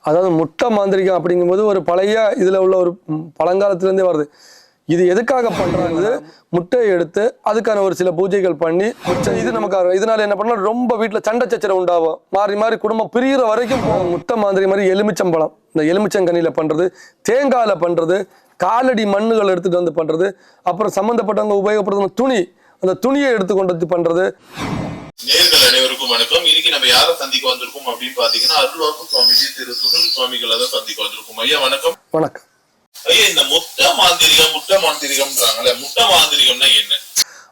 அதாவது முட்டை மாந்திரிகம் அப்படிங்கும்போது ஒரு பழைய இதில் உள்ள ஒரு பழங்காலத்துலேருந்தே வருது. இது எதுக்காக பண்ணுறாங்க? முட்டையை எடுத்து அதுக்கான ஒரு சில பூஜைகள் பண்ணி இது நமக்கு இதனால என்ன பண்ணால் ரொம்ப வீட்டில் சண்டை சச்சரவு உண்டாகும். மாறி மாறி குடும்பம் பிரிகிற வரைக்கும் போகும். முட்டை மாதிரி மாதிரி எலுமிச்சம்பழம், இந்த எலுமிச்சங்கனியில் பண்ணுறது, தேங்காயில் பண்ணுறது, காலடி மண்ணுகள் எடுத்துகிட்டு வந்து பண்ணுறது, அப்புறம் சம்மந்தப்பட்டவங்க உபயோகப்படுத்தும் துணி, அந்த துணியை எடுத்து கொண்டு வந்து பண்ணுறது. நேயர்கள் அனைவருக்கும் வணக்கம். இன்னைக்கு நம்ம யாரை சந்திக்க வந்திருக்கோம் அப்படின்னு பாத்தீங்கன்னா அருள்வாக்கு சுவாமிஜி திரு சுனில் சுவாமிகளை தான் சந்திக்க வந்திருக்கோம். ஐயா வணக்கம். வணக்கம் ஐயா, இந்த முட்டை மாந்திரிகம்ன்றாங்கல்ல, முட்டை மாந்திரிகம்னா என்ன?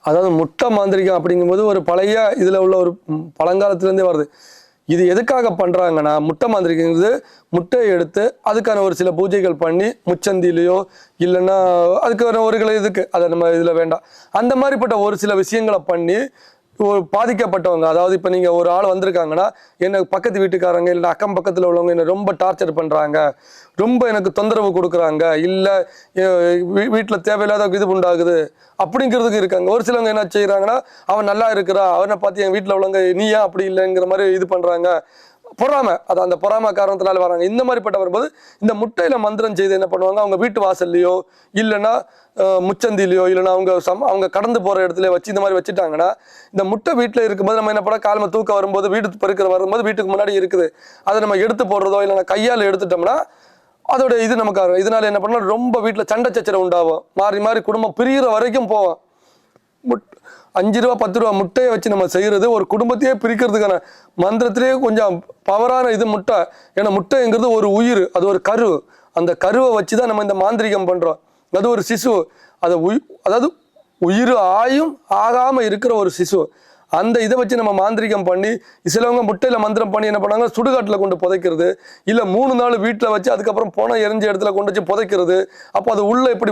அதாவது முட்டை மாந்திரிகம் அப்படிங்கும்போது ஒரு பழைய இதில் உள்ள ஒரு பழங்காலத்துலேருந்தே வருது. இது எதுக்காக பண்ணுறாங்கன்னா, முட்டை மாந்திரிகங்கிறது முட்டையை எடுத்து அதுக்கான ஒரு சில பூஜைகள் பண்ணி முச்சந்திலையோ இல்லைன்னா அதுக்கான ஒரு இதுக்கு அதை நம்ம இதில் வேண்டாம், அந்த மாதிரிப்பட்ட ஒரு சில விஷயங்களை பண்ணி ஒரு பாதிக்கப்பட்டவங்க, அதாவது இப்போ நீங்கள் ஒரு ஆள் வந்திருக்காங்கன்னா, என்ன பக்கத்து வீட்டுக்காரங்க இல்லை அக்கம் பக்கத்தில் உள்ளவங்க என்னை ரொம்ப டார்ச்சர் பண்ணுறாங்க, ரொம்ப எனக்கு தொந்தரவு கொடுக்குறாங்க, இல்லை வீட்டில் தேவையில்லாத இது உண்டாகுது அப்படிங்கிறதுக்கு இருக்காங்க. ஒரு சிலவங்க என்ன செய்கிறாங்கன்னா, அவன் நல்லா இருக்கிறா, அவனை பார்த்து என் வீட்டில் உள்ளவங்க நீ ஏன் அப்படி இல்லைங்கிற மாதிரி இது பண்ணுறாங்க. பொறாமை, அது அந்த பொறாமை காரணத்தினால வராங்க. இந்த மாதிரிப்பட்ட வரும்போது இந்த முட்டையில் மந்திரம் செய்து என்ன பண்ணுவாங்க, அவங்க வீட்டு வாசல்லையோ இல்லைன்னா முச்சந்திலையோ இல்லைன்னா அவங்க கடந்து போகிற இடத்துல வச்சு இந்த மாதிரி வச்சுட்டாங்கன்னா, இந்த முட்டை வீட்டில் இருக்கும்போது நம்ம என்ன பண்ண, காலமாக தூக்கம் வரும்போது வீடு பெருக்கிற வரும்போது வீட்டுக்கு முன்னாடி இருக்குது, அதை நம்ம எடுத்து போடுறதோ இல்லைன்னா கையால் எடுத்துட்டோம்னா அதோட இது நமக்கு இதனால என்ன பண்ணால் ரொம்ப வீட்டில் சண்டை சச்சரவு உண்டாகும். மாறி மாறி குடும்பம் பிரிகிற வரைக்கும் போவோம். 5 ரூபா 10 ரூபா முட்டையை வச்சு நம்ம செய்கிறது ஒரு குடும்பத்தையே பிரிக்கிறதுக்கான மந்திரத்திலேயே கொஞ்சம் பவரான இது முட்டை. ஏன்னா முட்டைங்கிறது ஒரு உயிர், அது ஒரு கரு. அந்த கருவை வச்சு தான் நம்ம இந்த மாந்திரிகம் பண்ணுறோம். அது ஒரு சிசு, அதை அதாவது உயிர் ஆயும் ஆகாமல் இருக்கிற ஒரு சிசு. அந்த இதை வச்சு நம்ம மாந்திரிகம் பண்ணி, சிலவங்க முட்டையில் மந்திரம் பண்ணி என்ன பண்ணாங்க, சுடுகாட்டில் கொண்டு புதைக்கிறது, இல்லை 3 நாள் வீட்டில் வச்சு அதுக்கப்புறம் போன எரிஞ்ச இடத்துல கொண்டு வச்சு புதைக்கிறது. அப்போ அது உள்ளே எப்படி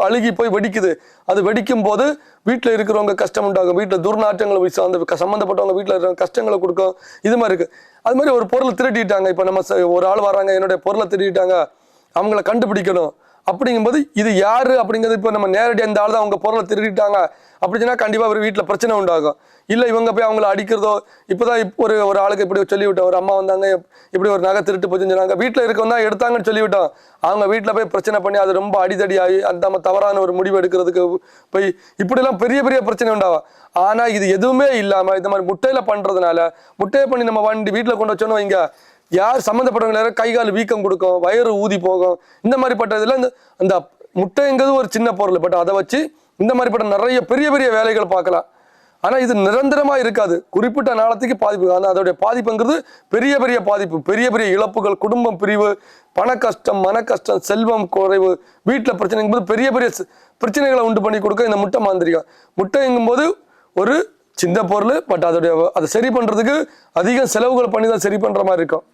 அழுகி போய் வெடிக்குது. அது வெடிக்கும் போது வீட்டில் இருக்கிறவங்க கஷ்டம் உண்டாகும், வீட்டில் துர்நாற்றங்களை அந்த சம்மந்தப்பட்டவங்க வீட்டில் இருக்கிற கஷ்டங்களை கொடுக்கும். இது மாதிரி இருக்குது. அது மாதிரி ஒரு பொருளை திருட்டிட்டாங்க, இப்போ நம்ம ஒரு ஆள் வராங்க, என்னுடைய பொருளை திருட்டிட்டாங்க, அவங்கள கண்டுபிடிக்கணும். அப்படிங்கும்போது இது யாரு அப்படிங்கிறது இப்போ நம்ம நேரடியாக இந்த ஆள் தான் அவங்க பொருளை திருடிட்டாங்க அப்படின்னா கண்டிப்பாக ஒரு வீட்டில் பிரச்சனை உண்டாகும். இல்லை இவங்க போய் அவங்கள அடிக்கிறதோ, இப்போதான் ஒரு ஆளுக்கு இப்படி சொல்லிவிட்டோம், ஒரு அம்மா வந்தாங்க இப்படி ஒரு நகை திருட்டு போச்சுன்னு சொன்னாங்க, வீட்டில் இருக்கவங்க தான் எடுத்தாங்கன்னு சொல்லிவிட்டோம், அவங்க வீட்டில் போய் பிரச்சனை பண்ணி அது ரொம்ப அடிதடி ஆகி அந்த நம்ம தவறான ஒரு முடிவு எடுக்கிறதுக்கு போய் இப்படிலாம் பெரிய பெரிய பிரச்சனை உண்டாகும். ஆனால் இது எதுவுமே இல்லாமல் இந்த மாதிரி முட்டையில் பண்ணுறதுனால, முட்டையை பண்ணி நம்ம வண்டி வீட்டில் கொண்டு வச்சோன்னு இங்கே யார் சம்மந்தப்பட்டவங்க கை கால் வீக்கம் கொடுக்கும், வயிறு ஊதி போகும். இந்த மாதிரிப்பட்ட இதில் அந்த முட்டைங்கிறது ஒரு சின்ன பொருள், பட் அதை வச்சு இந்த மாதிரிப்பட்ட நிறைய பெரிய பெரிய வேலைகள் பார்க்கலாம். ஆனால் இது நிரந்தரமாக இருக்காது, குறிப்பிட்ட நாளத்துக்கு பாதிப்பு. ஆனால் அதோடைய பாதிப்புங்கிறது பெரிய பெரிய பாதிப்பு, பெரிய பெரிய இழப்புகள், குடும்பம் பிரிவு, பண கஷ்டம், மன கஷ்டம், செல்வம் குறைவு, வீட்டில் பிரச்சனைங்கும்போது பெரிய பெரிய பிரச்சனைகளை உண்டு பண்ணி கொடுக்க இந்த முட்டை மாந்திரிகம். முட்டைங்கும்போது ஒரு சின்ன பொருள், பட் அதை சரி பண்ணுறதுக்கு அதிக செலவுகள் பண்ணி தான் சரி பண்ணுற மாதிரி இருக்கும்.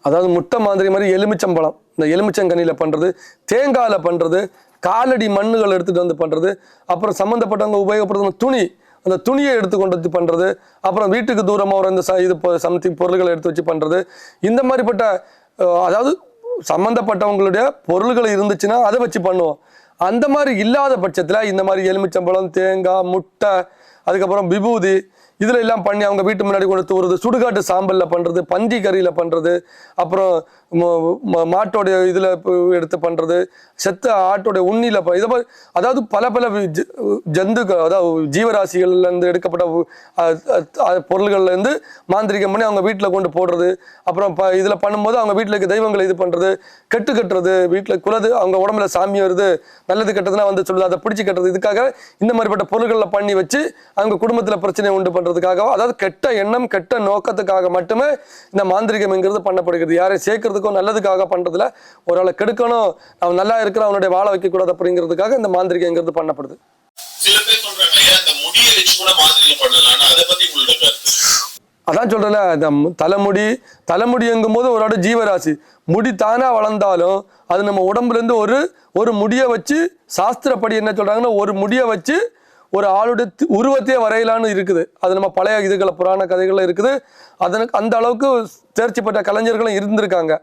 அதாவது முட்டை மாதிரி மாதிரி எலுமிச்சம்பழம், இந்த எலுமிச்சங்கனியில் பண்ணுறது, தேங்காயில் பண்ணுறது, காலடி மண்ணுகள் எடுத்துகிட்டு வந்து பண்ணுறது, அப்புறம் சம்மந்தப்பட்டவங்க உபயோகப்படுத்தும் துணி, அந்த துணியை எடுத்து கொண்டு வந்து பண்ணுறது, அப்புறம் வீட்டுக்கு தூரமாக ஒரு இந்த இது சம்திங் பொருள்களை எடுத்து வச்சு பண்ணுறது. இந்த மாதிரிப்பட்ட அதாவது சம்மந்தப்பட்டவங்களுடைய பொருள்கள் இருந்துச்சுன்னா அதை வச்சு பண்ணுவோம். அந்த மாதிரி இல்லாத பட்சத்தில் இந்த மாதிரி எலுமிச்சம்பழம், தேங்காய், முட்டை, அதுக்கப்புறம் விபூதி இதில் எல்லாம் பண்ணி அவங்க வீட்டு முன்னாடி கொண்டு வருது, சுடுகாட்டு சாம்பலில் பண்ணுறது, பன்றி கறியில் பண்ணுறது, அப்புறம் மாட்டோடைய இதில் எடுத்து பண்ணுறது, செத்த ஆட்டோடைய உண்ணியில் இதை மாதிரி அதாவது பல பல ஜந்துக்கள், அதாவது ஜீவராசிகள்லேருந்து எடுக்கப்பட்ட பொருள்கள்லேருந்து மாந்திரிகம் பண்ணி அவங்க வீட்டில் கொண்டு போடுறது. அப்புறம் இதில் பண்ணும்போது அவங்க வீட்டில் இருக்க தெய்வங்களை இது பண்ணுறது, கட்டுறது, வீட்டில் குலது அவங்க உடம்புல சாமி வருது, நல்லது கெட்டதுன்னா வந்து சொல்லுது, அதை பிடிச்சி கட்டுறது. இதுக்காக இந்த மாதிரிப்பட்ட பொருள்களில் பண்ணி வச்சு அவங்க குடும்பத்தில் பிரச்சனை உண்டு பண்ணுறதுக்காக, அதாவது கெட்ட எண்ணம் கெட்ட நோக்கத்துக்காக மட்டுமே இந்த மாந்திரிகம்ங்கிறது பண்ணப்படுகிறது. யாரையும் சேர்க்கறதுக்கோ நல்லதுக்காக பண்றதுல, ஒரு ஆளை கெடுக்கணும், அவன் நல்லா இருக்கிற அவனுடைய வாழ வைக்க கூடாது அப்படிங்கிறதுக்காக இந்த மாந்திரிகம்ங்கிறது பண்ணப்படுது. அதான் சொல்றேன்ல, இந்த தலைமுடி எங்கும் போது ஒரு ஆடு ஜீவராசி, முடி தானா வளர்ந்தாலும் அது நம்ம உடம்புல இருந்து ஒரு முடியை வச்சு, சாஸ்திரப்படி என்ன சொல்றாங்கன்னா, ஒரு முடியை வச்சு ஒரு ஆளுடைய உருவத்தையே வரையலான்னு இருக்குது. அது நம்ம பழைய இதுகளை புராண கதைகள்ல இருக்குது. அதனுக்கு அந்த அளவுக்கு தேர்ச்சி பெற்ற கலைஞர்களும் இருந்திருக்காங்க.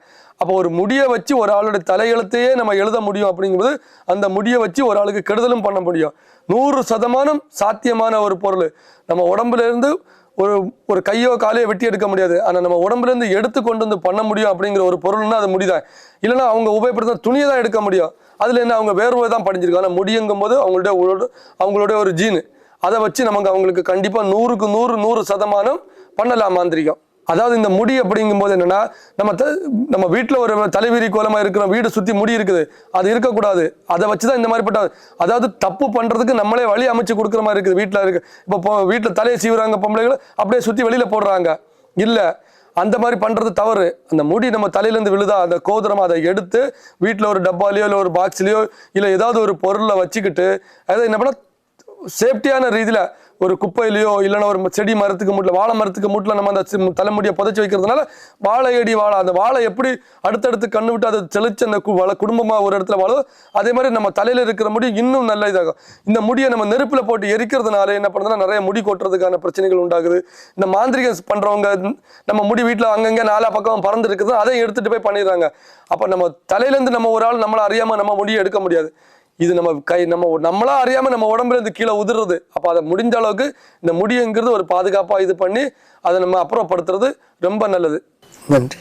அப்போ ஒரு முடியை வச்சு ஒரு ஆளுடைய தலையெழுத்தையே நம்ம எழுத முடியும் அப்படிங்கும்போது, அந்த முடியை வச்சு ஒரு ஆளுக்கு கெடுதலும் பண்ண முடியும். 100% சாத்தியமான ஒரு பொருள். நம்ம உடம்புல இருந்து ஒரு ஒரு கையோ காலையோ வெட்டி எடுக்க முடியாது. ஆனா நம்ம உடம்புல இருந்து எடுத்து கொண்டு வந்து பண்ண முடியும் அப்படிங்கிற ஒரு பொருள்னா அது முடிதான். இல்லைன்னா அவங்க உபயோகப்படுத்த துணியை தான் எடுக்க முடியும். அதுல என்ன அவங்க வேர்வை தான் படிஞ்சிருக்கு. ஆனா முடியுங்கும் போது அவங்களுடைய ஒரு ஜீனு அதை வச்சு நமக்கு அவங்களுக்கு கண்டிப்பா 100க்கு 100% பண்ணலாம் மாந்திரிகம். அதாவது இந்த முடி அப்படிங்கும் போது என்னன்னா நம்ம வீட்டுல ஒரு தலைவிரி கோலமா இருக்கிற வீடு சுத்தி முடி இருக்குது, அது இருக்கக்கூடாது. அதை வச்சுதான் இந்த மாதிரிப்பட்ட அதாவது தப்பு பண்றதுக்கு நம்மளே வழி அமைச்சு கொடுக்குற மாதிரி இருக்குது. வீட்டுல இருக்கு இப்போ வீட்டுல தலையை சீவுறாங்க பொம்பளைகளை, அப்படியே சுத்தி வெளியில போடுறாங்க. இல்ல, அந்த மாதிரி பண்றது தவறு. அந்த முடி நம்ம தலையில இருந்து விழுதா அந்த கோதுரமா அதை எடுத்து வீட்டுல ஒரு டப்பாலையோ இல்லை ஒரு பாக்ஸ்லயோ இல்லை ஏதாவது ஒரு பொருளை வச்சுக்கிட்டு அதை என்ன பண்ண சேஃப்டியான ரீதியில ஒரு குப்பையிலையோ இல்லைன்னா ஒரு செடி மரத்துக்கு மூட்டில் வாழை மரத்துக்கு மூட்டில் நம்ம அந்த தலைமுடியை புதைச்சி வைக்கிறதுனால வாழை அந்த வாழை எப்படி அடுத்தடுத்து கண்ணு விட்டு அதை தெளிச்சு அந்த குடும்பமா ஒரு இடத்துல வாழும், அதே மாதிரி நம்ம தலையில இருக்கிற முடி இன்னும் நல்ல இதாகும். இந்த முடியை நம்ம நெருப்புல போட்டு எரிக்கிறதுனால என்ன பண்ணுறதுன்னா நிறைய முடி கொட்டுறதுக்கான பிரச்சனைகள் உண்டாகுது. இந்த மாந்திரிகம் பண்றவங்க நம்ம முடி வீட்டில் அங்கங்க நாலா பக்கம் பறந்து இருக்குது, அதை எடுத்துட்டு போய் பண்ணிடுறாங்க. அப்ப நம்ம தலையிலேருந்து நம்ம ஒரு ஆள் நம்மளை அறியாம நம்ம முடியை எடுக்க முடியாது. இது நம்மளா அறியாம நம்ம உடம்புல இருந்து கீழே உதிர்றது. அப்ப அதை முடிஞ்ச அளவுக்கு இந்த முடியுங்கிறது ஒரு பாதுகாப்பா இது பண்ணி அதை நம்ம அப்புறப்படுத்துறது ரொம்ப நல்லது. நன்றி.